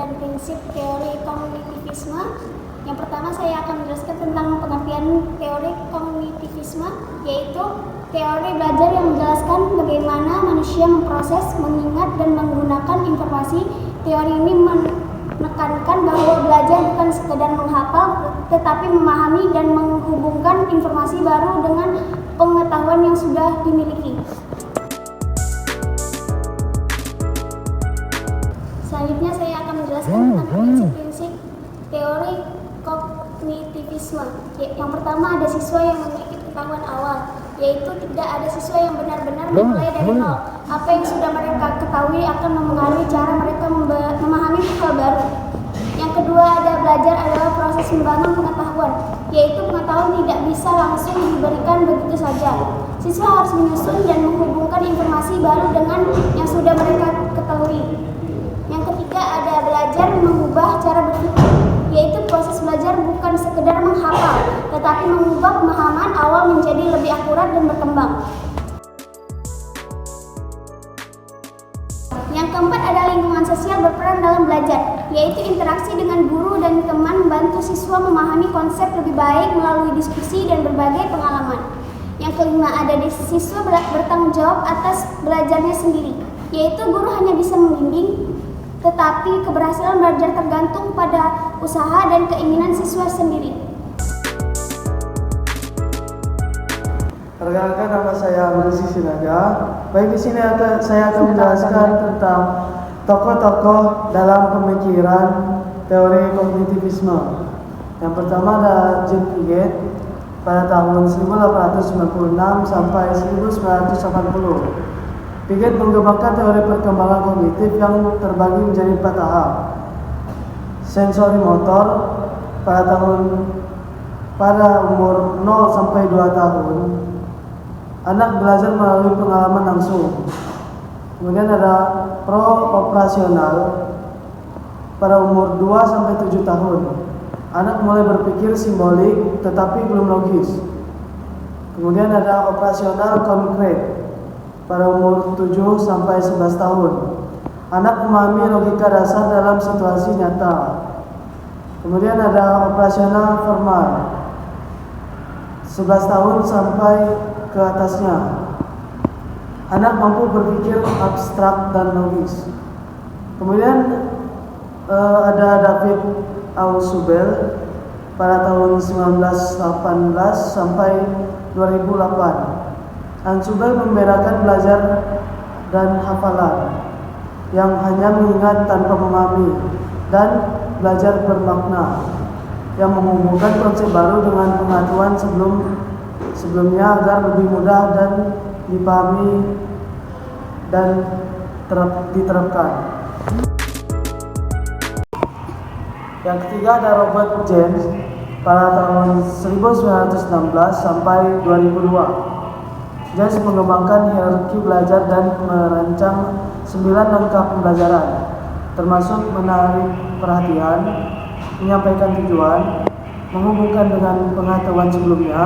dan prinsip teori kognitivisme. Yang pertama saya akan menjelaskan tentang pengertian teori kognitivisme, yaitu teori belajar yang menjelaskan bagaimana manusia memproses, mengingat, dan menggunakan informasi. Teori ini menekankan bahwa belajar bukan sekedar menghafal, tetapi memahami dan menghubungkan informasi baru dengan pengetahuan yang sudah dimiliki. Selanjutnya saya akan menjelaskan tentang prinsip-prinsip teori kognitivisme. Yang pertama, ada siswa yang memiliki pengetahuan awal, yaitu tidak ada siswa yang benar-benar memulai dari nol. Apa yang sudah mereka ketahui akan mempengaruhi cara mereka memahami hal baru. Yang kedua, ada belajar adalah proses membangun pengetahuan, yaitu pengetahuan tidak bisa langsung diberikan begitu saja. Siswa harus menyusun dan menghubungkan informasi baru dengan yang sudah mereka ketahui. Yang ketiga, ada belajar mengubah cara berpikir, yaitu proses belajar bukan sekedar menghafal, tetapi mengubah pemahaman awal menjadi lebih akurat dan berkembang. Yang keempat, ada lingkungan sosial berperan dalam belajar, yaitu interaksi dengan guru dan teman membantu siswa memahami konsep lebih baik melalui diskusi dan berbagai pengalaman. Yang kelima, ada siswa bertanggung jawab atas belajarnya sendiri, yaitu guru hanya bisa membimbing, tetapi keberhasilan belajar tergantung pada usaha dan keinginan siswa sendiri. Perkenalkan, nama saya Mercy Sinaga. Baik, di sini saya akan menjelaskan tentang tokoh-tokoh dalam pemikiran teori kognitivisme. Yang pertama ada Jean Piaget pada tahun 1896 sampai 1980. Piaget mengembangkan teori perkembangan kognitif yang terbagi menjadi 4 tahap. Sensori motor pada umur 0 sampai 2 tahun, anak belajar melalui pengalaman langsung. Kemudian ada pro-operasional pada umur 2 sampai 7 tahun. Anak mulai berpikir simbolik tetapi belum logis. Kemudian ada operasional konkret pada umur 7 sampai 11 tahun. Anak memahami logika dasar dalam situasi nyata. Kemudian ada operasional formal 11 tahun sampai ke atasnya. Anak mampu berpikir abstrak dan logis. Kemudian ada David Ausubel pada tahun 1918 sampai 2008. Ausubel membedakan belajar dan hafalan yang hanya mengingat tanpa memahami, dan belajar bermakna yang menghubungkan konsep baru dengan pengetahuan sebelumnya agar lebih mudah dan dipahami dan diterapkan. Yang ketiga ada Robert James pada tahun 1916 sampai 2002. James mengembangkan hierarki belajar dan merancang 9 langkah pembelajaran, termasuk menarik perhatian, menyampaikan tujuan, menghubungkan dengan pengetahuan sebelumnya,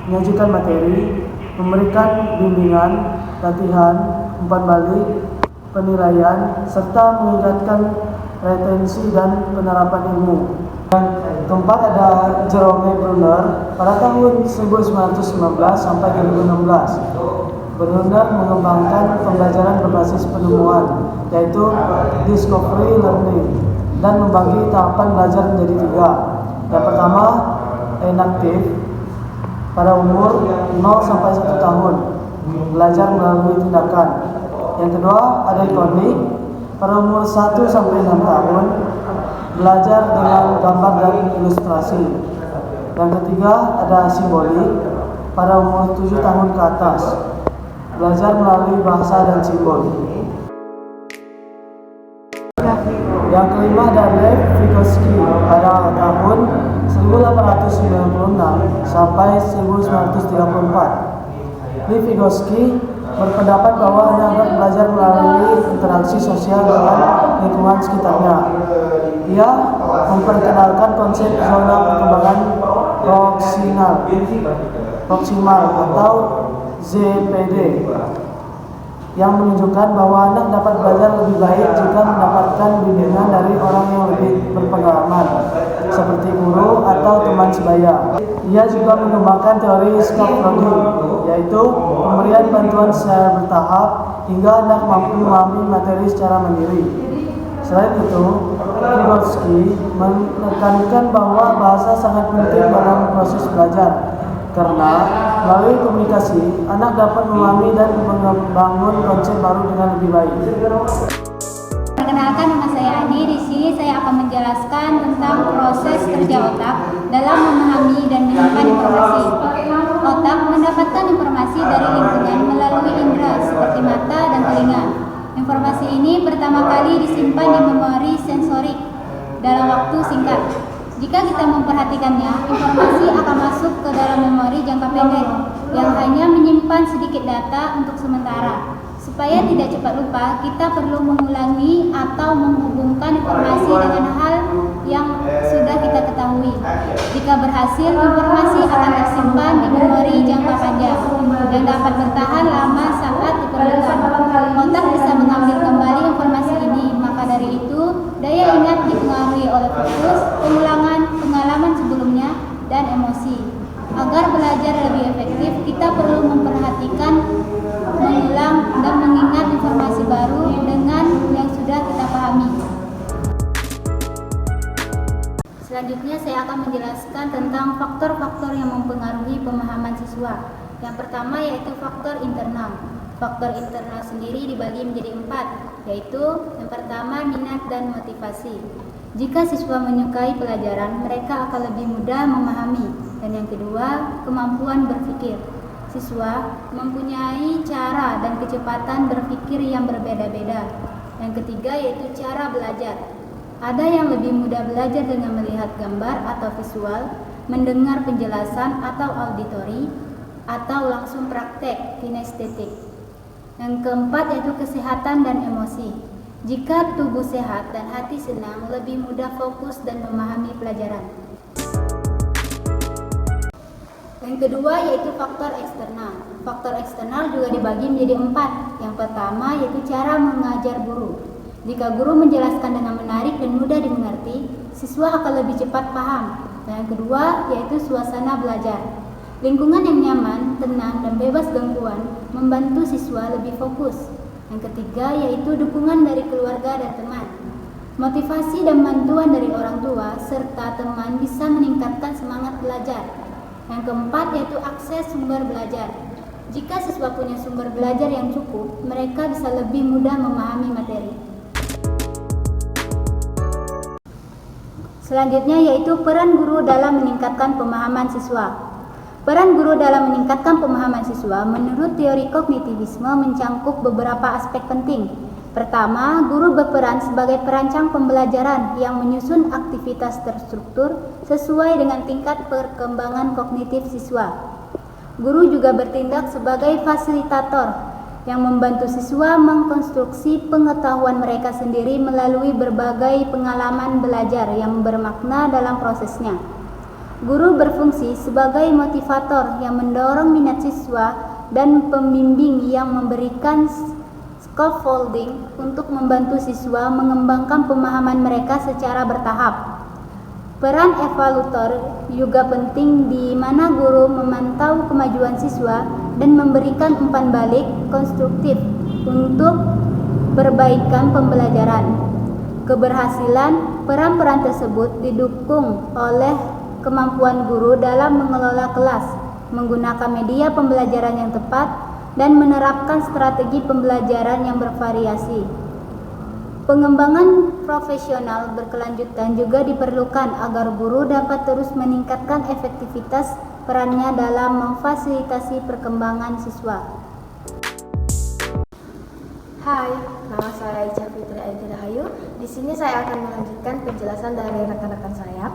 menyajikan materi, memberikan bimbingan, latihan, umpan balik, penilaian, serta meningkatkan retensi dan penerapan ilmu. Yang keempat ada Jerome Bruner pada tahun 1919 sampai 2016. Bruner mengembangkan pembelajaran berbasis penemuan, yaitu discovery learning, dan membagi tahapan belajar menjadi 3. Yang pertama, enaktif pada umur 0 sampai 1 tahun, belajar melalui tindakan. Yang kedua, ada ikonik pada umur 1 sampai 6 tahun, belajar dengan gambar dan ilustrasi. Yang ketiga, ada simbolik pada umur 7 tahun ke atas, belajar melalui bahasa dan simbol. Yang kelima ada Lev Vygotsky pada tahun 1896 sampai 1934. Lev Vygotsky berpendapat bahwa anak belajar melalui interaksi sosial dengan lingkungan sekitarnya. Ia memperkenalkan konsep zona perkembangan proksimal atau ZPD. yang menunjukkan bahwa anak dapat belajar lebih baik jika mendapatkan bimbingan dari orang yang lebih berpengalaman, seperti guru atau teman sebaya. Ia juga mengembangkan teori scaffolding, yaitu pemberian bantuan secara bertahap hingga anak mampu memahami materi secara mandiri. Selain itu, Vygotsky menekankan bahwa bahasa sangat penting dalam proses belajar, karena melalui komunikasi, anak dapat memahami dan membangun konsep baru dengan lebih baik. Perkenalkan, nama saya Andi. Di sini saya akan menjelaskan tentang proses kerja otak dalam memahami dan menyimpan informasi. Otak mendapatkan informasi dari lingkungan melalui indera seperti mata dan telinga. Informasi ini pertama kali disimpan di memori sensorik dalam waktu singkat. Jika kita memperhatikannya, informasi akan masuk ke dalam memori jangka pendek yang hanya menyimpan sedikit data untuk sementara. Supaya tidak cepat lupa, kita perlu mengulangi atau menghubungkan informasi dengan hal yang sudah kita ketahui. Jika berhasil, informasi akan tersimpan di memori jangka panjang yang dapat bertahan lama saat diperlukan. Otak bisa mengambil kembali informasi ini, maka dari itu, daya ingat dipengaruhi oleh fokus, pengulangan, pengalaman sebelumnya, dan emosi. Agar belajar lebih efektif, kita perlu memperhatikan, mengulang, dan mengingat informasi baru dengan yang sudah kita pahami. Selanjutnya saya akan menjelaskan tentang faktor-faktor yang mempengaruhi pemahaman siswa. Yang pertama yaitu faktor internal. Faktor internal sendiri dibagi menjadi 4, yaitu yang pertama minat dan motivasi. Jika siswa menyukai pelajaran, mereka akan lebih mudah memahami. Dan yang kedua, kemampuan berpikir. Siswa mempunyai cara dan kecepatan berpikir yang berbeda-beda. Yang ketiga yaitu cara belajar. Ada yang lebih mudah belajar dengan melihat gambar atau visual, mendengar penjelasan atau auditori, atau langsung praktek kinestetik. Yang keempat yaitu kesehatan dan emosi. Jika tubuh sehat dan hati senang, lebih mudah fokus dan memahami pelajaran. Yang kedua yaitu faktor eksternal. Faktor eksternal juga dibagi menjadi 4. Yang pertama yaitu cara mengajar guru. Jika guru menjelaskan dengan menarik dan mudah dimengerti, siswa akan lebih cepat paham. Dan yang kedua yaitu suasana belajar. Lingkungan yang nyaman, tenang, dan bebas gangguan membantu siswa lebih fokus. Yang ketiga yaitu dukungan dari keluarga dan teman. Motivasi dan bantuan dari orang tua serta teman bisa meningkatkan semangat belajar. Yang keempat yaitu akses sumber belajar. Jika siswa punya sumber belajar yang cukup, mereka bisa lebih mudah memahami materi. Selanjutnya yaitu peran guru dalam meningkatkan pemahaman siswa. Peran guru dalam meningkatkan pemahaman siswa menurut teori kognitivisme mencangkup beberapa aspek penting. Pertama, guru berperan sebagai perancang pembelajaran yang menyusun aktivitas terstruktur sesuai dengan tingkat perkembangan kognitif siswa. Guru juga bertindak sebagai fasilitator yang membantu siswa mengkonstruksi pengetahuan mereka sendiri melalui berbagai pengalaman belajar yang bermakna dalam prosesnya. Guru berfungsi sebagai motivator yang mendorong minat siswa dan pembimbing yang memberikan scaffolding untuk membantu siswa mengembangkan pemahaman mereka secara bertahap. Peran evaluator juga penting di mana guru memantau kemajuan siswa dan memberikan umpan balik konstruktif untuk perbaikan pembelajaran. Keberhasilan peran-peran tersebut didukung oleh kemampuan guru dalam mengelola kelas, menggunakan media pembelajaran yang tepat, dan menerapkan strategi pembelajaran yang bervariasi. Pengembangan profesional berkelanjutan juga diperlukan agar guru dapat terus meningkatkan efektivitas perannya dalam memfasilitasi perkembangan siswa. Hai, nama saya Ica Fitri Aidil Rahayu. Di sini saya akan melanjutkan penjelasan dari rekan-rekan saya.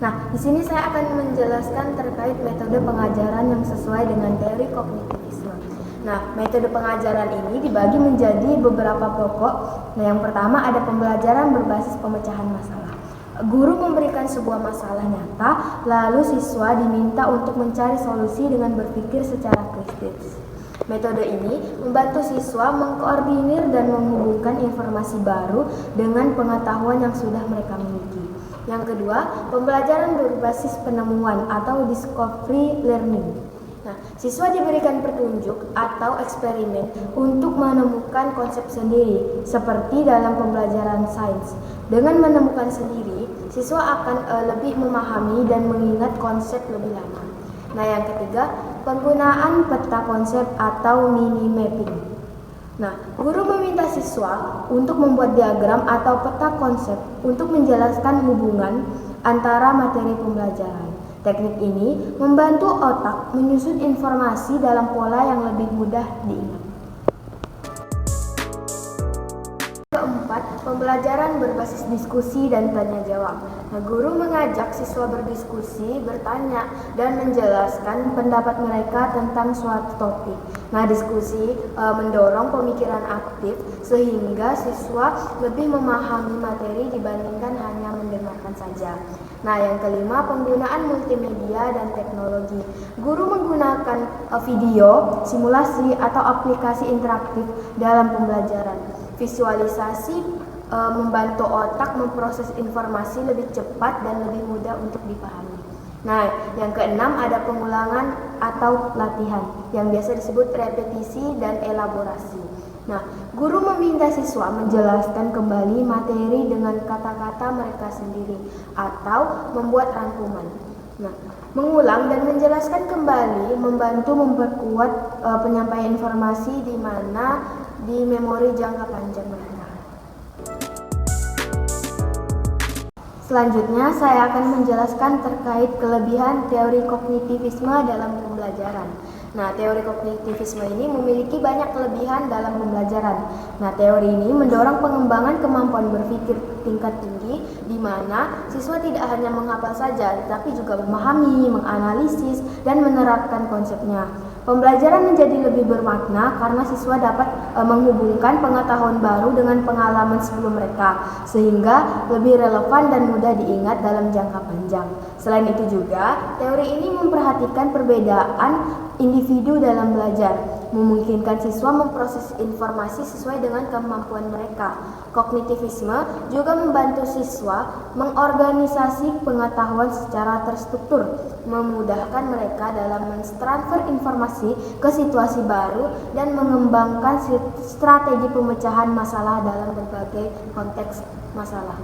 Nah, di sini saya akan menjelaskan terkait metode pengajaran yang sesuai dengan teori kognitivisme. Nah, metode pengajaran ini dibagi menjadi beberapa pokok. Nah, yang pertama ada pembelajaran berbasis pemecahan masalah. Guru memberikan sebuah masalah nyata, lalu siswa diminta untuk mencari solusi dengan berpikir secara kritis. Metode ini membantu siswa mengkoordinir dan menghubungkan informasi baru dengan pengetahuan yang sudah mereka miliki. Yang kedua, pembelajaran berbasis penemuan atau discovery learning. Nah, siswa diberikan petunjuk atau eksperimen untuk menemukan konsep sendiri, seperti dalam pembelajaran sains. Dengan menemukan sendiri, siswa akan lebih memahami dan mengingat konsep lebih lama. Nah, yang ketiga, penggunaan peta konsep atau mini mapping. Nah, guru meminta siswa untuk membuat diagram atau peta konsep untuk menjelaskan hubungan antara materi pembelajaran. Teknik ini membantu otak menyusun informasi dalam pola yang lebih mudah diingat. Keempat, pembelajaran berbasis diskusi dan tanya jawab. Nah, guru mengajak siswa berdiskusi, bertanya, dan menjelaskan pendapat mereka tentang suatu topik. Nah, diskusi mendorong pemikiran aktif sehingga siswa lebih memahami materi dibandingkan hanya mendengarkan saja. Nah, yang kelima, penggunaan multimedia dan teknologi. Guru menggunakan video, simulasi, atau aplikasi interaktif dalam pembelajaran. Visualisasi membantu otak memproses informasi lebih cepat dan lebih mudah untuk dipahami. Nah, yang keenam ada pengulangan atau latihan yang biasa disebut repetisi dan elaborasi. Nah, guru meminta siswa menjelaskan kembali materi dengan kata-kata mereka sendiri atau membuat rangkuman. Nah, mengulang dan menjelaskan kembali membantu memperkuat penyampaian informasi di memori jangka panjang mereka. Selanjutnya, saya akan menjelaskan terkait kelebihan teori kognitivisme dalam pembelajaran. Nah, teori kognitivisme ini memiliki banyak kelebihan dalam pembelajaran. Nah, teori ini mendorong pengembangan kemampuan berpikir tingkat tinggi, di mana siswa tidak hanya menghafal saja, tetapi juga memahami, menganalisis, dan menerapkan konsepnya. Pembelajaran menjadi lebih bermakna karena siswa dapat menghubungkan pengetahuan baru dengan pengalaman sebelum mereka, sehingga lebih relevan dan mudah diingat dalam jangka panjang. Selain itu juga, teori ini memperhatikan perbedaan individu dalam belajar, memungkinkan siswa memproses informasi sesuai dengan kemampuan mereka. Kognitivisme juga membantu siswa mengorganisasi pengetahuan secara terstruktur, memudahkan mereka dalam mentransfer informasi ke situasi baru dan mengembangkan strategi pemecahan masalah dalam berbagai konteks masalah.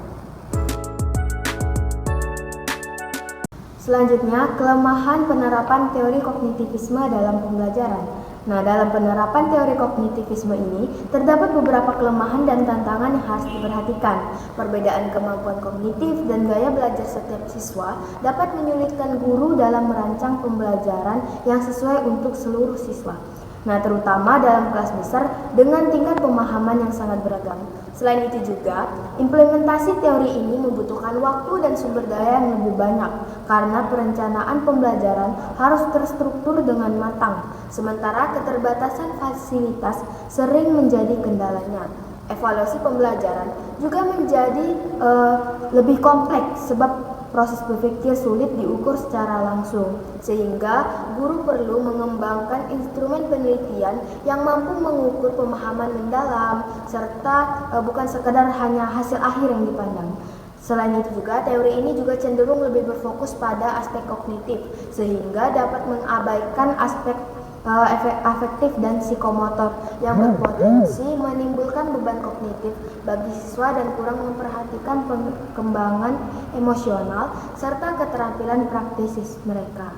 Selanjutnya, kelemahan penerapan teori kognitivisme dalam pembelajaran. Nah, dalam penerapan teori kognitivisme ini, terdapat beberapa kelemahan dan tantangan yang harus diperhatikan. Perbedaan kemampuan kognitif dan gaya belajar setiap siswa dapat menyulitkan guru dalam merancang pembelajaran yang sesuai untuk seluruh siswa. Nah, terutama dalam kelas besar dengan tingkat pemahaman yang sangat beragam. Selain itu juga, implementasi teori ini membutuhkan waktu dan sumber daya yang lebih banyak karena perencanaan pembelajaran harus terstruktur dengan matang, sementara keterbatasan fasilitas sering menjadi kendalanya. Evaluasi pembelajaran juga menjadi lebih kompleks sebab proses berpikir sulit diukur secara langsung, sehingga guru perlu mengembangkan instrumen penelitian yang mampu mengukur pemahaman mendalam, serta bukan sekadar hanya hasil akhir yang dipandang. Selain itu juga, teori ini juga cenderung lebih berfokus pada aspek kognitif, sehingga dapat mengabaikan aspek afektif dan psikomotor yang berpotensi menimbulkan beban kognitif bagi siswa dan kurang memperhatikan perkembangan emosional serta keterampilan praktis mereka.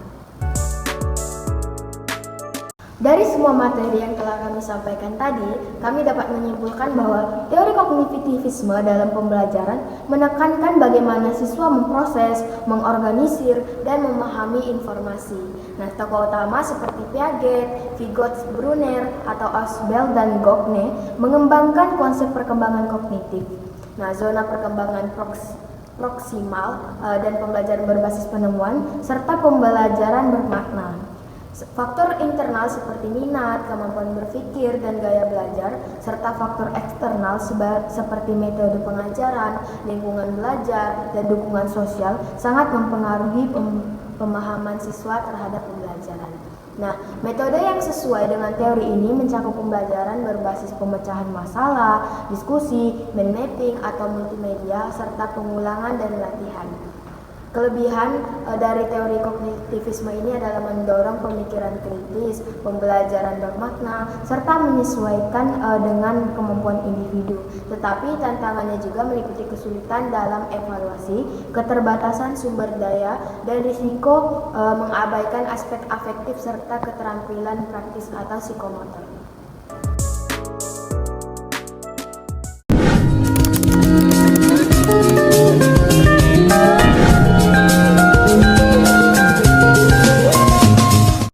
Dari semua materi yang telah kami sampaikan tadi, kami dapat menyimpulkan bahwa teori kognitivisme dalam pembelajaran menekankan bagaimana siswa memproses, mengorganisir, dan memahami informasi. Nah, tokoh utama seperti Piaget, Vygotsky, Brunner, atau Ausubel dan Gogne mengembangkan konsep perkembangan kognitif. Nah, zona perkembangan proksimal dan pembelajaran berbasis penemuan, serta pembelajaran bermakna. Faktor internal seperti minat, kemampuan berpikir, dan gaya belajar, serta faktor eksternal seperti metode pengajaran, lingkungan belajar, dan dukungan sosial sangat mempengaruhi pemahaman siswa terhadap pembelajaran. Nah, metode yang sesuai dengan teori ini mencakup pembelajaran berbasis pemecahan masalah, diskusi, mind mapping atau multimedia, serta pengulangan dan latihan. Kelebihan dari teori kognitivisme ini adalah mendorong pemikiran kritis, pembelajaran bermakna, serta menyesuaikan dengan kemampuan individu. Tetapi tantangannya juga meliputi kesulitan dalam evaluasi, keterbatasan sumber daya, dan risiko mengabaikan aspek afektif serta keterampilan praktis atau psikomotor.